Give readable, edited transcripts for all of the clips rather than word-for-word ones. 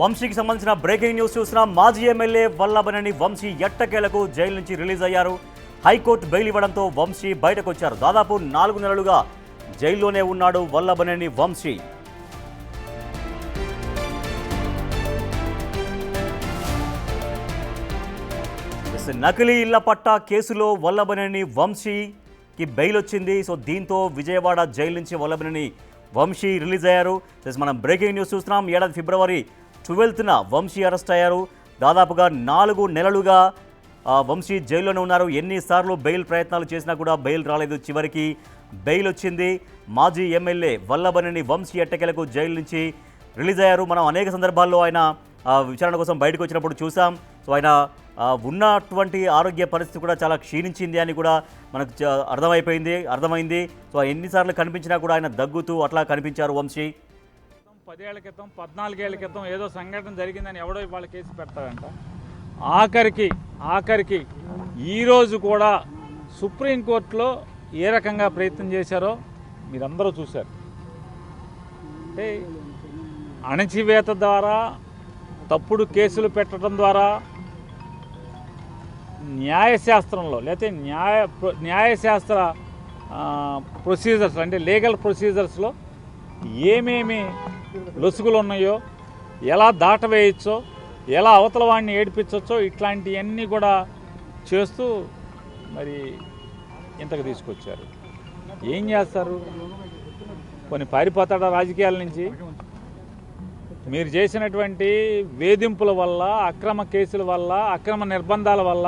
వంశీకి సంబంధించిన breaking news చూస్తున్నాం. మాజీ ఎమ్మెల్యే వల్లభనేని వంశీ ఎట్టకేలకు జైలు నుంచి రిలీజ్ అయ్యారు. హైకోర్టు బెయిల్ ఇవ్వడంతో వంశీ బయటకు వచ్చారు. దాదాపు 4 నెలలుగా జైల్లోనే ఉన్నాడు వల్లభనేని వంశీ. నకిలీ ఇళ్ల పట్టా కేసులో వల్లభనేని వంశీకి బెయిల్ వచ్చింది. సో దీంతో విజయవాడ జైలు నుంచి వల్లభనేని వంశీ రిలీజ్ అయ్యారు. మనం బ్రేకింగ్ న్యూస్ చూస్తున్నాం. ఏడాది ఫిబ్రవరి 12న వంశీ అరెస్ట్ అయ్యారు. దాదాపుగా 4 నెలలుగా వంశీ జైల్లోనే ఉన్నారు. ఎన్నిసార్లు బెయిల్ ప్రయత్నాలు చేసినా కూడా బెయిల్ రాలేదు. చివరికి బెయిల్ వచ్చింది. మాజీ ఎమ్మెల్యే వల్లభనేని వంశీ ఎట్టకేలకు జైలు నుంచి రిలీజ్ అయ్యారు. మనం అనేక సందర్భాల్లో ఆయన విచారణ కోసం బయటకు వచ్చినప్పుడు చూసాం. సో ఆయన ఉన్నటువంటి ఆరోగ్య పరిస్థితి కూడా చాలా క్షీణించింది అని కూడా మనకు అర్థమైంది. సో ఎన్నిసార్లు కనిపించినా కూడా ఆయన దగ్గుతూ అట్లా కనిపించారు వంశీ. 10 ఏళ్ల క్రితం 14 ఏళ్ల క్రితం ఏదో సంఘటన జరిగిందని ఎవడో ఇవాళ కేసు పెడతాడంట. ఆఖరికి ఈరోజు కూడా సుప్రీంకోర్టులో ఏ రకంగా ప్రయత్నం చేశారో మీరందరూ చూశారు. అంటే అణచివేత ద్వారా, తప్పుడు కేసులు పెట్టడం ద్వారా న్యాయశాస్త్రంలో లేకపోతే న్యాయశాస్త్ర ప్రొసీజర్స్ అంటే లీగల్ ప్రొసీజర్స్లో ఏమేమి లొసుగులు ఉన్నాయో, ఎలా దాటవేయచ్చో, ఎలా అవతల వాడిని ఏడిపించవచ్చో ఇట్లాంటివన్నీ కూడా చేస్తూ మరి ఇంతకు తీసుకొచ్చారు. ఏం చేస్తారు? కొన్ని పారిపోతాడా రాజకీయాల నుంచి? మీరు చేసినటువంటి వేధింపుల వల్ల, అక్రమ కేసుల వల్ల, అక్రమ నిర్బంధాల వల్ల,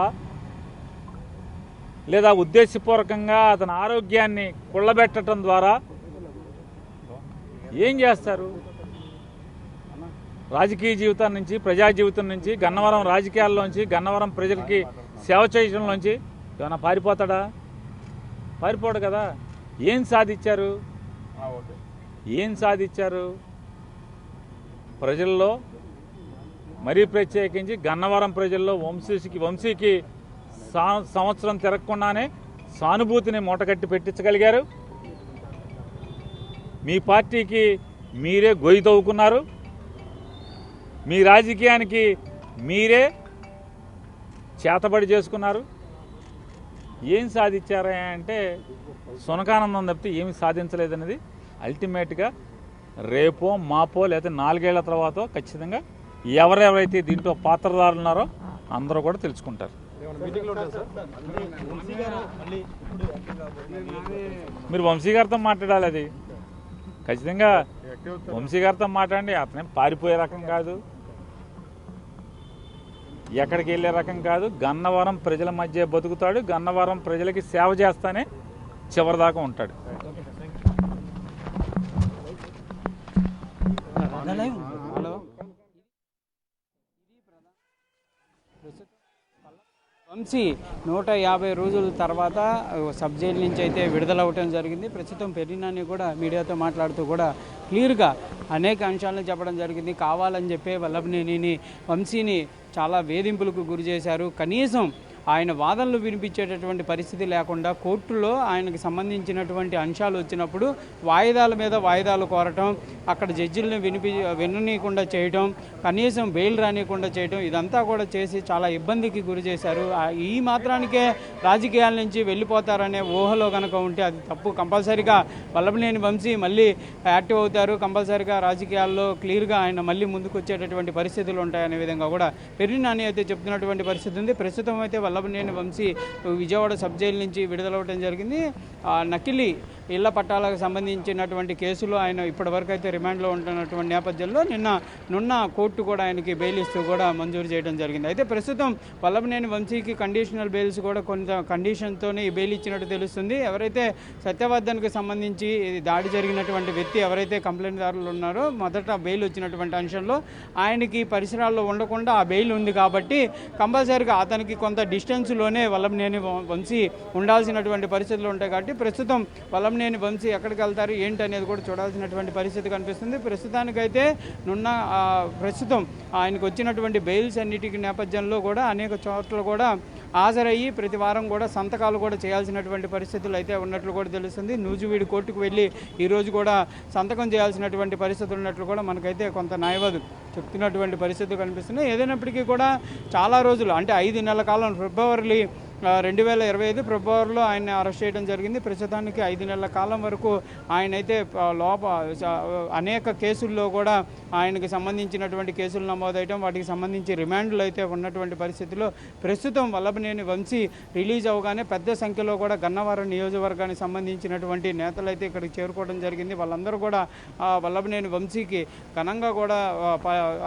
లేదా ఉద్దేశపూర్వకంగా అతని ఆరోగ్యాన్ని కుళ్ళబెట్టడం ద్వారా ఏం చేస్తారు? రాజకీయ జీవితం నుంచి, ప్రజా జీవితం నుంచి, గన్నవరం రాజకీయాల్లోంచి, గన్నవరం ప్రజలకి సేవ చేయడంలోంచి ఏమైనా పారిపోతాడా? పారిపోడు కదా. ఏం సాధించారు? ప్రజల్లో, మరీ ప్రత్యేకించి గన్నవరం ప్రజల్లో వంశీకి సంవత్సరం తిరగకుండానే సానుభూతిని మూటగట్టి పెట్టించగలిగారు. మీ పార్టీకి మీరే గొయ్యి తవ్వుకున్నారు. మీ రాజకీయానికి మీరే చేతబడి చేసుకున్నారు. ఏం సాధించారా అంటే సునకానందం తప్పితే ఏమి సాధించలేదనేది అల్టిమేట్గా రేపో మాపో లేదా 4 ఏళ్ల తర్వాత ఖచ్చితంగా ఎవరెవరైతే దీంట్లో పాత్రదారులు ఉన్నారో అందరూ కూడా తెలుసుకుంటారు. మీరు వంశీ గారితో మాట్లాడాలి. అది ఖచ్చితంగా వంశీ గారితో మాట్లాడండి. అతనే పారిపోయే రకం కాదు, ఎక్కడికి వెళ్ళే రకం కాదు. గన్నవరం ప్రజల మధ్య బతుకుతాడు. గన్నవరం ప్రజలకి సేవ చేస్తానే చివరిదాకా ఉంటాడు. వంశీ 150 రోజుల తర్వాత సబ్ జైలు నుంచి అయితే విడుదలవ్వటం జరిగింది. ప్రస్తుతం పెరినాని కూడా మీడియాతో మాట్లాడుతూ కూడా క్లియర్గా అనేక అంశాలను చెప్పడం జరిగింది. కావాలని చెప్పే వల్లభనేని వంశీని చాలా వేధింపులకు గురి చేశారు. కనీసం ఆయన వాదనలు వినిపించేటటువంటి పరిస్థితి లేకుండా కోర్టులో ఆయనకు సంబంధించినటువంటి అంశాలు వచ్చినప్పుడు వాయిదాల మీద వాయిదాలు కోరటం, అక్కడ జడ్జిలను విననీయకుండా చేయటం, కనీసం బెయిల్ రానియకుండా చేయటం, ఇదంతా కూడా చేసి చాలా ఇబ్బందికి గురి చేశారు. ఈ మాత్రానికే రాజకీయాల నుంచి వెళ్ళిపోతారనే ఊహలో కనుక ఉంటే అది తప్పు. కంపల్సరీగా వల్లభనేని వంశీ మళ్ళీ యాక్టివ్ అవుతారు. కంపల్సరీగా రాజకీయాల్లో క్లియర్గా ఆయన మళ్ళీ ముందుకు వచ్చేటటువంటి పరిస్థితులు ఉంటాయనే విధంగా కూడా పెరినాని అయితే చెప్తున్నటువంటి పరిస్థితి ఉంది. ప్రస్తుతం అయితే వల్లభనేని వంశీ విజయవాడ సబ్ జైలు నుంచి విడుదలవ్వడం జరిగింది. నకిలీ ఇళ్ల పట్టాలకు సంబంధించినటువంటి కేసులో ఆయన ఇప్పటివరకు అయితే రిమాండ్లో ఉంటున్నటువంటి నేపథ్యంలో నిన్న కోర్టు కూడా ఆయనకి బెయిల్ ఇస్తూ కూడా మంజూరు చేయడం జరిగింది. అయితే ప్రస్తుతం వల్లభనేని వంశీకి కండిషనల్ బెయిల్స్ కూడా కొంత కండిషన్తోనే ఈ బెయిల్ ఇచ్చినట్టు తెలుస్తుంది. ఎవరైతే సత్యవర్ధన్కి సంబంధించి దాడి జరిగినటువంటి వ్యక్తి ఎవరైతే కంప్లైంట్దారులు ఉన్నారో మొదట బెయిల్ వచ్చినటువంటి అంశంలో ఆయనకి పరిసరాల్లో ఉండకుండా ఆ బెయిల్ ఉంది కాబట్టి కంపల్సరీగా అతనికి కొంత డిస్టెన్స్లోనే వల్లభనేని వంశీ ఉండాల్సినటువంటి పరిస్థితులు ఉంటాయి. కాబట్టి ప్రస్తుతం వల్లభనేని వంశీ ఎక్కడికి వెళ్తారు ఏంటి అనేది కూడా చూడాల్సినటువంటి పరిస్థితి కనిపిస్తుంది. ప్రస్తుతానికైతే ప్రస్తుతం ఆయనకు వచ్చినటువంటి బెయిల్స్ అన్నిటికీ నేపథ్యంలో కూడా అనేక చోట్ల కూడా హాజరయ్యి ప్రతి వారం కూడా సంతకాలు కూడా చేయాల్సినటువంటి పరిస్థితులు అయితే ఉన్నట్లు కూడా తెలుస్తుంది. నూజివీడు కోర్టుకు వెళ్ళి ఈరోజు కూడా సంతకం చేయాల్సినటువంటి పరిస్థితులు ఉన్నట్లు కూడా మనకైతే కొంత న్యాయవాదులు చెప్తున్నటువంటి పరిస్థితులు కనిపిస్తున్నాయి. ఏదైనప్పటికీ కూడా చాలా రోజులు అంటే 5 నెలల కాలం ఫిబ్రవరి 2025 ఫిబ్రవరిలో ఆయన్ని అరెస్ట్ చేయడం జరిగింది. ప్రస్తుతానికి 5 నెలల కాలం వరకు ఆయనైతే అనేక కేసుల్లో కూడా ఆయనకి సంబంధించినటువంటి కేసులు నమోదయటం, వాటికి సంబంధించి రిమాండ్లు అయితే ఉన్నటువంటి పరిస్థితిలో ప్రస్తుతం వల్లభనేని వంశీ రిలీజ్ అవగానే పెద్ద సంఖ్యలో కూడా గన్నవరం నియోజకవర్గానికి సంబంధించినటువంటి నేతలు అయితే ఇక్కడికి చేరుకోవడం జరిగింది. వాళ్ళందరూ కూడా వల్లభనేని వంశీకి ఘనంగా కూడా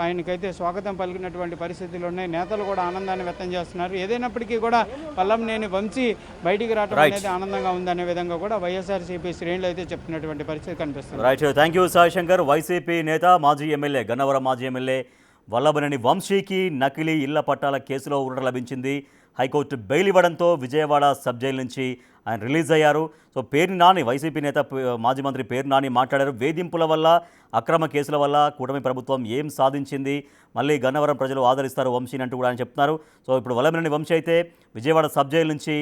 ఆయనకైతే స్వాగతం పలికినటువంటి పరిస్థితులు ఉన్నాయి. నేతలు కూడా ఆనందాన్ని వ్యక్తం చేస్తున్నారు. ఏదైనప్పటికీ కూడా వల్లభనేని వంశీ బయటికి రావడం అనేది ఆనందంగా ఉందనే విధంగా కూడా వైఎస్ఆర్సీపీ శ్రేణులు అయితే చెప్తున్నటువంటి పరిస్థితి కనిపిస్తుంది. Right, thank you Sai Shankar. YCP నేత మాజీ ఎమ్మెల్యే గన్నవరం మాజీ ఎమ్మెల్యే వల్లభనేని వంశీకి నకిలీ ఇళ్ల పట్టాల కేసులో ఊరట లభించింది. హైకోర్టు బెయిల్ ఇవ్వడంతో విజయవాడ సబ్ జైలు నుంచి ఆయన రిలీజ్ అయ్యారు. సో పేర్ని నాని, వైసీపీ నేత మాజీ మంత్రి పేర్ని నాని మాట్లాడారు. వేధింపుల వల్ల, అక్రమ కేసుల వల్ల కూటమి ప్రభుత్వం ఏం సాధించింది, మళ్ళీ గన్నవరం ప్రజలు ఆదరిస్తారు వంశీని అంటూ కూడా ఆయన చెప్తున్నారు. సో ఇప్పుడు వల్లభనేని వంశీ అయితే విజయవాడ సబ్ జైలు నుంచి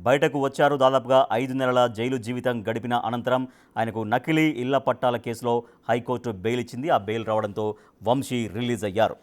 బయటకు వచ్చారు. దాదాపుగా 5 నెలల జైలు జీవితం గడిపిన అనంతరం ఆయనకు నకిలీ ఇళ్ల పట్టాల కేసులో హైకోర్టు బెయిల్ ఇచ్చింది. ఆ బెయిల్ రావడంతో వంశీ రిలీజ్ అయ్యారు.